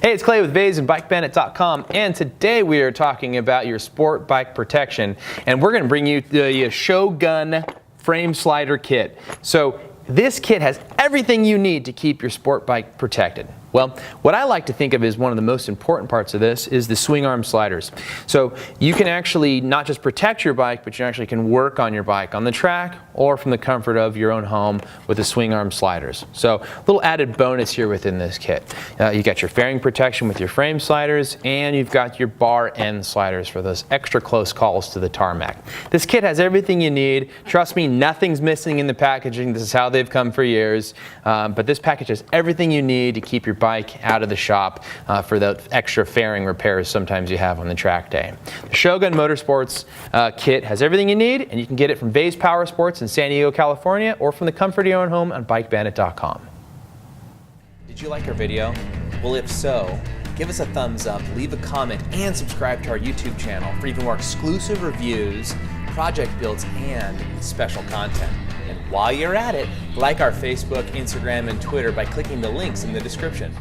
Hey, it's Clay with Vase and BikeBandit.com, and today we are talking about your sport bike protection, and we're going to bring you the Shogun frame slider kit. So this kit has everything you need to keep your sport bike protected. Well, what I like to think of as one of the most important parts of this is the swing arm sliders. So you can actually not just protect your bike, but you actually can work on your bike on the track or from the comfort of your own home with the swing arm sliders. So a little added bonus here within this kit. You got your fairing protection with your frame sliders, and you've got your bar end sliders for those extra close calls to the tarmac. This kit has everything you need. Trust me, nothing's missing in the packaging. This is how they've come for years. But this package has everything you need to keep your bike out of the shop for the extra fairing repairs sometimes you have on the track day. The Shogun Motorsports kit has everything you need, and you can get it from Vase Power Sports in San Diego, California, or from the comfort of your own home on BikeBandit.com. Did you like our video? Well, if so, give us a thumbs up, leave a comment, and subscribe to our YouTube channel for even more exclusive reviews, project builds, and special content. And while you're at it, like our Facebook, Instagram, and Twitter by clicking the links in the description.